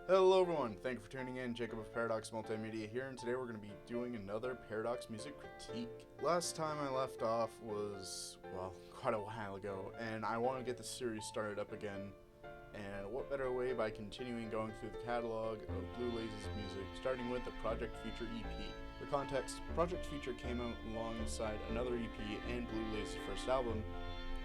Hello everyone, thank you for tuning in. Jacob of Paradox Multimedia here, and today we're going to be doing another Paradox music critique. Last time I left off was, well, quite a while ago, and I want to get the series started up again. And what better way by continuing going through the catalog of Blue Laze's music, starting with the Project Future EP. For context, Project Future came out alongside another EP and Blue Laze's first album,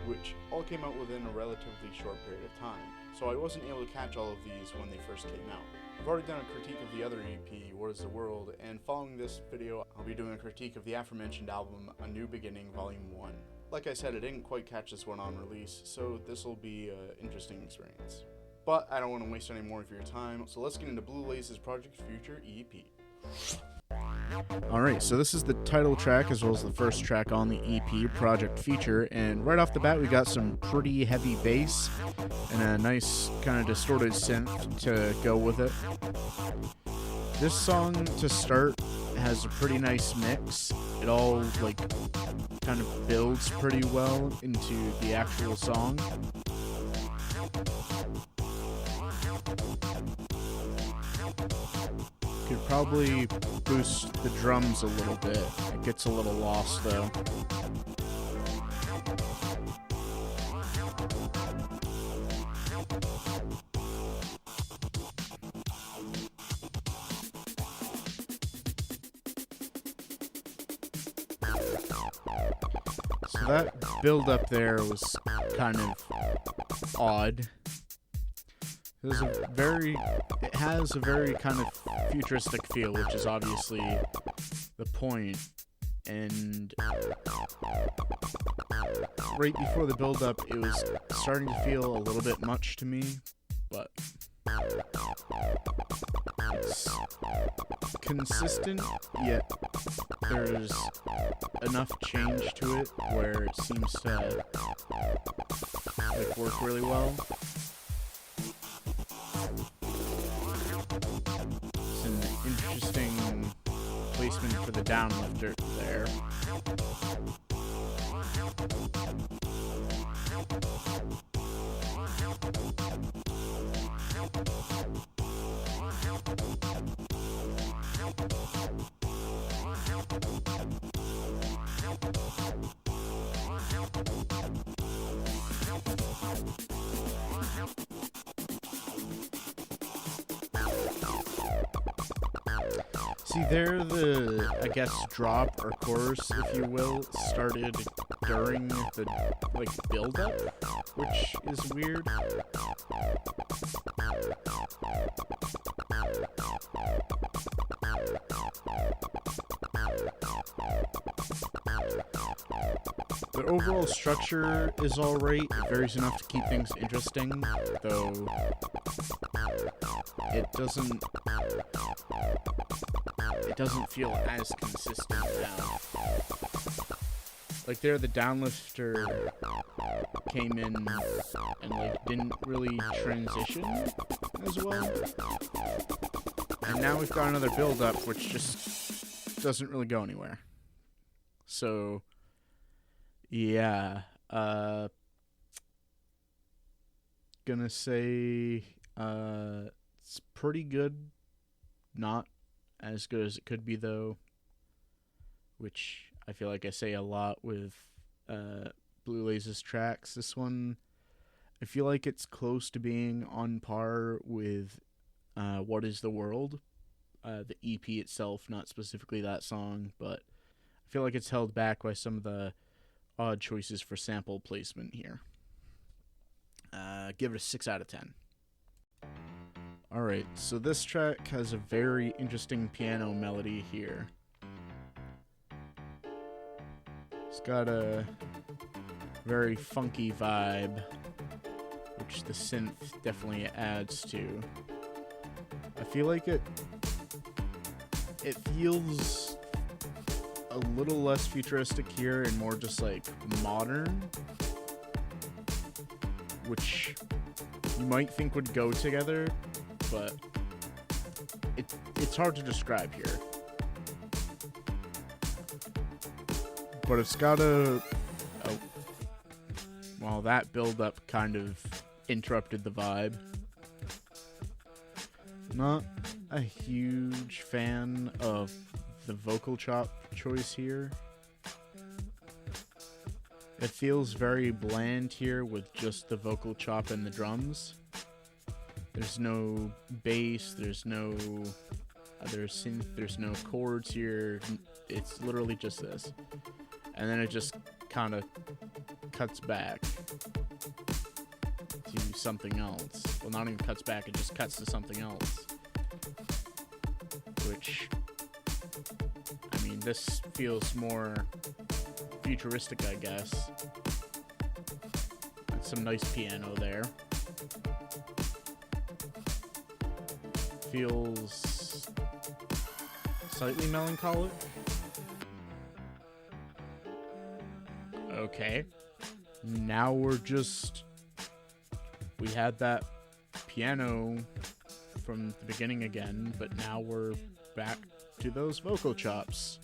which all came out within a relatively short period of time, so I wasn't able to catch all of these when they first came out. I've already done a critique of the other EP, What Is the World, and following this video, I'll be doing a critique of the aforementioned album, A New Beginning Volume 1. Like I said, I didn't quite catch this one on release, so this will be an interesting experience. But I don't want to waste any more of your time, so let's get into Blue Laze's Project Future EP. Alright, so this is the title track as well as the first track on the EP, Project Future, and right off the bat we got some pretty heavy bass and a nice kind of distorted synth to go with it. This song to start has a pretty nice mix. It all kind of builds pretty well into the actual song. Could probably boost the drums a little bit. It gets a little lost though. So that build up there was kind of odd. It has a very kind of futuristic feel, which is obviously the point. And right before the build-up, it was starting to feel a little bit much to me, but it's consistent, yet there's enough change to it where it seems to work really well. Interesting placement for the downlifter there. See, there the, I guess, drop or chorus, if you will, started during the, build-up, which is weird. The overall structure is alright. It varies enough to keep things interesting, though it doesn't feel as consistent now. Like there, the downlifter came in and didn't really transition as well. And now we've got another build-up which just doesn't really go anywhere. So yeah, gonna say it's pretty good. Not as good as it could be though, which I feel like I say a lot with Blue Laze's tracks. This one, I feel like it's close to being on par with What Is the World, the EP itself, not specifically that song, but I feel like it's held back by some of the odd choices for sample placement here. Give it a 6 out of 10. Alright, so this track has a very interesting piano melody here. It's got a very funky vibe, which the synth definitely adds to. I feel like it feels a little less futuristic here and more just modern, which you might think would go together, but it's hard to describe here. But it's got well, that build-up kind of interrupted the vibe. Not a huge fan of the vocal chop choice here. It feels very bland here with just the vocal chop and the drums. There's no bass, there's no other synth, there's no chords here. It's literally just this. And then it just kind of cuts back to something else. Well, not even cuts back, it just cuts to something else. Which, I mean, this feels more futuristic, I guess. That's some nice piano there. Feels slightly melancholic. Okay. Now we had that piano from the beginning again, but now we're back to those vocal chops.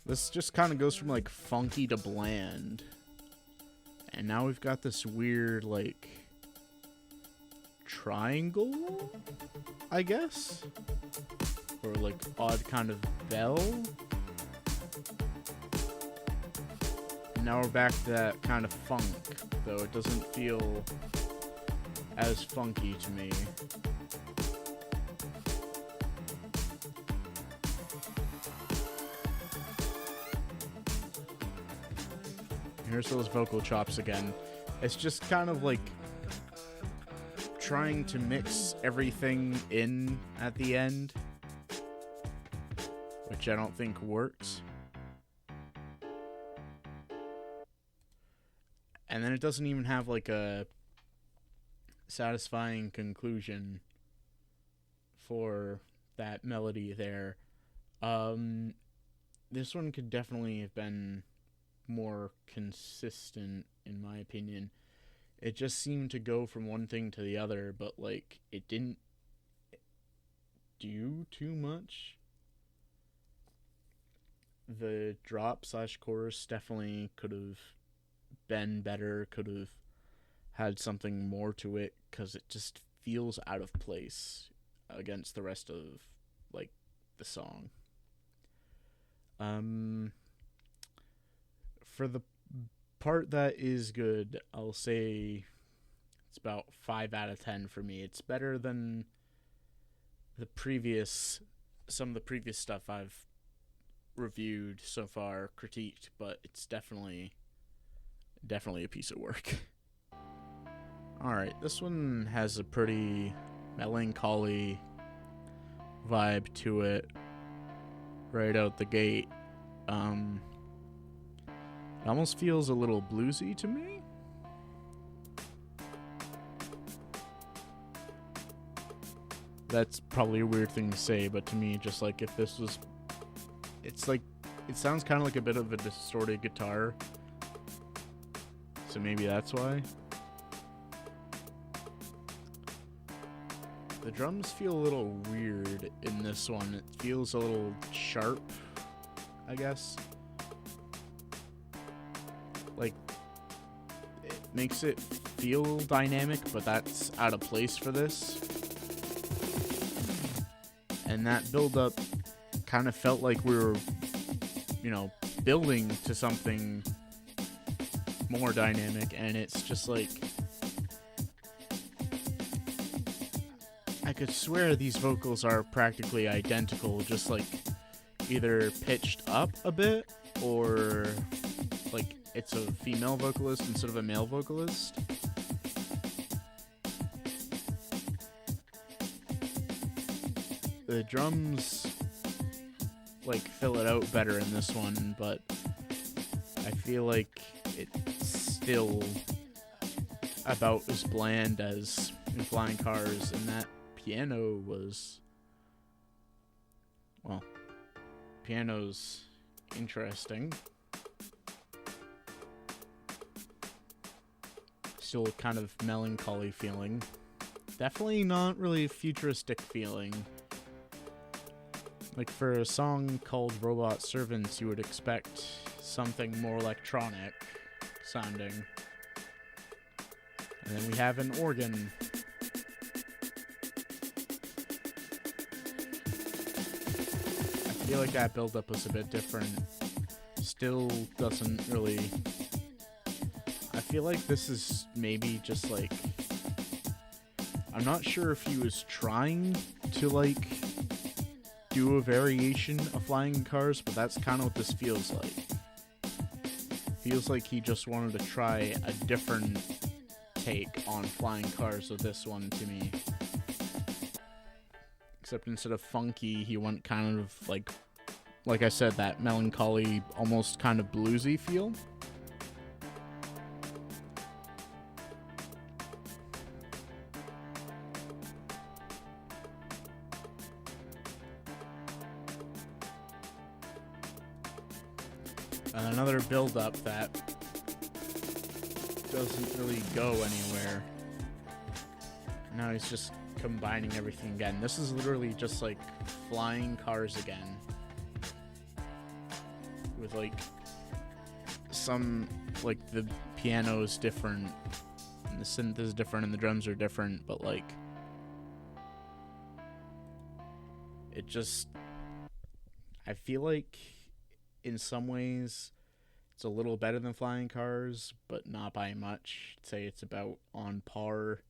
This just kind of goes from like funky to bland. And now we've got this weird like triangle, I guess? Or like odd kind of bell. And now we're back to that kind of funk, though it doesn't feel as funky to me. Here's those vocal chops again. It's just kind of like trying to mix everything in at the end, which I don't think works. And then it doesn't even have like a satisfying conclusion for that melody there. This one could definitely have been more consistent, in my opinion. It just seemed to go from one thing to the other, but like it didn't do too much. The drop / chorus definitely could have been better, could have had something more to it, because it just feels out of place against the rest of like the song. For the part that is good, I'll say it's about 5 out of 10 for me. It's better than some of the previous stuff I've reviewed so far, critiqued, but it's definitely a piece of work. Alright, this one has a pretty melancholy vibe to it right out the gate. It almost feels a little bluesy to me. That's probably a weird thing to say, but to me, just like if this was... It's like... It sounds kind of like a bit of a distorted guitar. So maybe that's why. The drums feel a little weird in this one. It feels a little sharp, I guess. Like, it makes it feel dynamic, but that's out of place for this. And that build-up kind of felt like we were, building to something more dynamic, and it's just like... I could swear these vocals are practically identical, just like either pitched up a bit, or like it's a female vocalist instead of a male vocalist. The drums like fill it out better in this one, but I feel like it's still about as bland as in Flying Cars, and that piano was, well, piano's interesting. Still kind of melancholy feeling. Definitely not really futuristic feeling. Like, for a song called Robot Servants, you would expect something more electronic sounding. And then we have an organ. I feel like that build-up was a bit different. Still doesn't really... I feel like this is maybe just like... I'm not sure if he was trying to, like, do a variation of Flying Cars, but that's kind of what this feels like. Feels like he just wanted to try a different take on Flying Cars with this one to me. Except instead of funky, he went kind of like I said, that melancholy, almost kind of bluesy feel. And another build-up that doesn't really go anywhere. Now he's just combining everything again. This is literally just like Flying Cars again. With like some, like the piano is different, and the synth is different, and the drums are different, but like it just, I feel like in some ways it's a little better than Flying Cars, but not by much. I'd say it's about on par.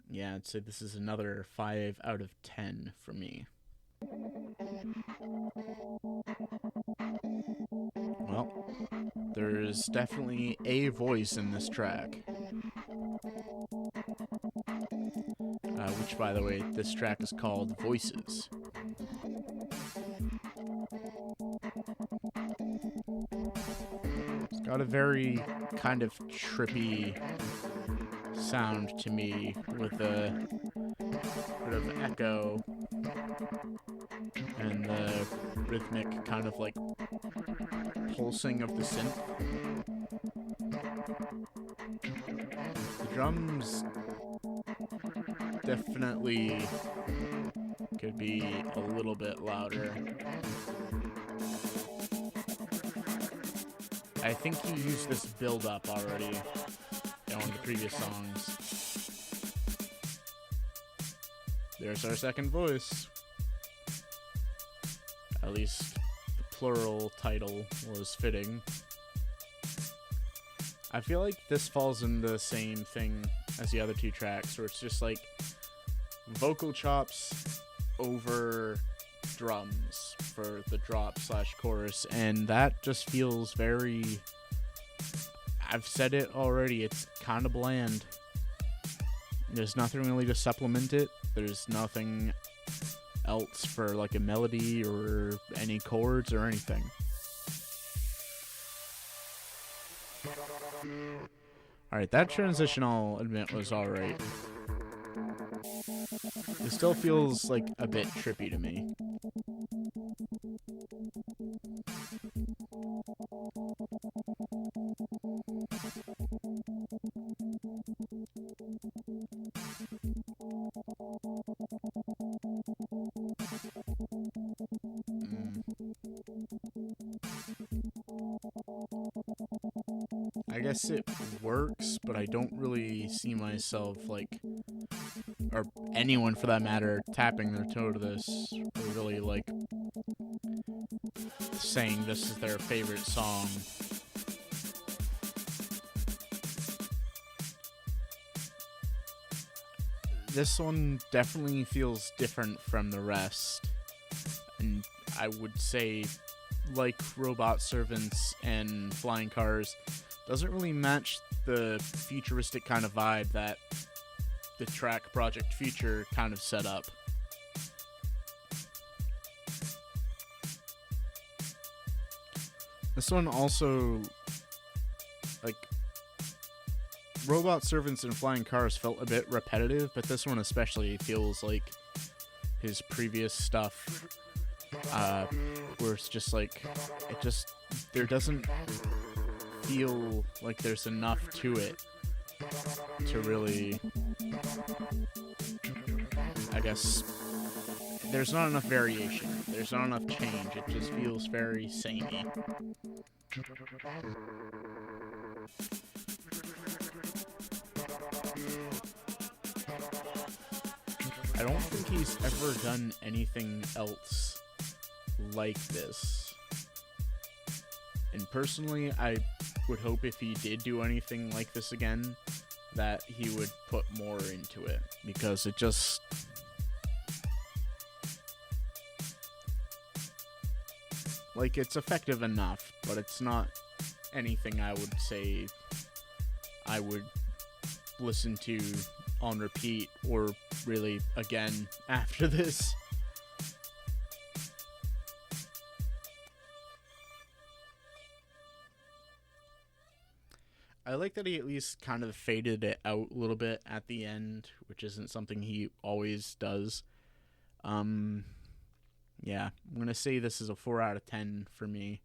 Yeah, I'd say this is another 5 out of 10 for me. Well, there's definitely a voice in this track. Which, by the way, this track is called Voices. It's got a very kind of trippy sound to me, with a bit of echo and the rhythmic kind of like pulsing of the synth. The drums definitely could be a little bit louder. I think he used this build-up already in one of the previous songs. There's our second voice. At least the plural title was fitting. I feel like this falls in the same thing as the other two tracks, where it's just like vocal chops over drums for the drop/chorus, and that just feels very... I've said it already, it's kind of bland. There's nothing really to supplement it. There's nothing else for like a melody or any chords or anything. Alright, that transition, I'll admit, was alright. It still feels like a bit trippy to me. I guess it works, but I don't really see myself, like, or anyone for that matter, tapping their toe to this, or really, like, saying this is their favorite song. This one definitely feels different from the rest, and I would say, like Robot Servants and Flying Cars, doesn't really match the futuristic kind of vibe that the track Project Future kind of set up. This one also, like, Robot Servants and Flying Cars felt a bit repetitive, but this one especially feels like his previous stuff, where it's just like, there doesn't feel like there's enough to it to really, I guess, there's not enough variation. There's not enough change. It just feels very samey. I don't think he's ever done anything else like this. And personally, I would hope if he did do anything like this again, that he would put more into it. Because it just... like, it's effective enough, but it's not anything I would say I would listen to on repeat or really again after this. I like that he at least kind of faded it out a little bit at the end, which isn't something he always does. Yeah, I'm going to say this is a 4 out of 10 for me.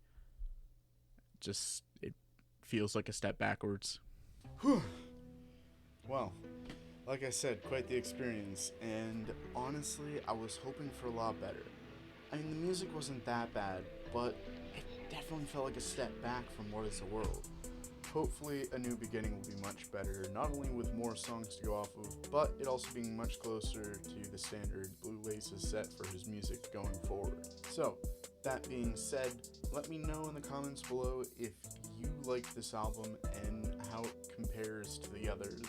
Just, it feels like a step backwards. Whew. Well, like I said, quite the experience, and honestly, I was hoping for a lot better. I mean, the music wasn't that bad, but it definitely felt like a step back from What Is the World. Hopefully, A New Beginning will be much better, not only with more songs to go off of, but it also being much closer to the standard Laze has set for his music going forward. So, that being said, let me know in the comments below if you like this album and how it compares to the others.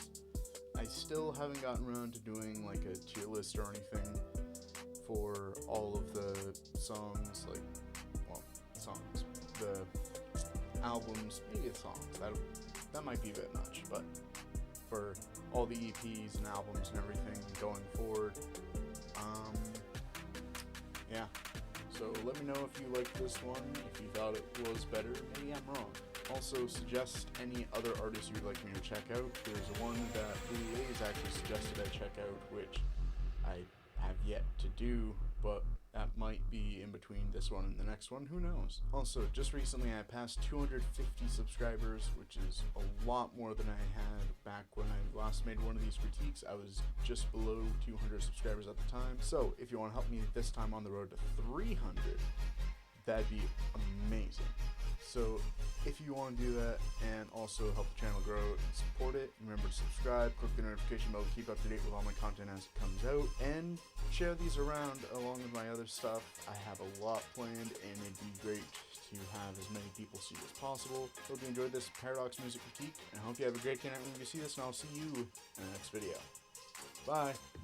I still haven't gotten around to doing like a tier list or anything for all of the songs, the albums, maybe the songs, that might be a bit much, but for all the EPs and albums and everything going forward, yeah, so let me know if you liked this one, if you thought it was better, maybe I'm wrong. Also, suggest any other artists you'd like me to check out. There's one that Laze actually suggested I check out, which I have yet to do, but that might be in between this one and the next one, who knows. Also, just recently I passed 250 subscribers, which is a lot more than I had back when I last made one of these critiques. I was just below 200 subscribers at the time. So if you want to help me this time on the road to 300, that'd be amazing. So if you want to do that and also help the channel grow and support it, remember to subscribe, click the notification bell to keep up to date with all my content as it comes out, and share these around along with my other stuff. I have a lot planned, and it'd be great to have as many people see it as possible. Hope you enjoyed this Paradox music critique, and I hope you have a great day when you see this, and I'll see you in the next video. Bye!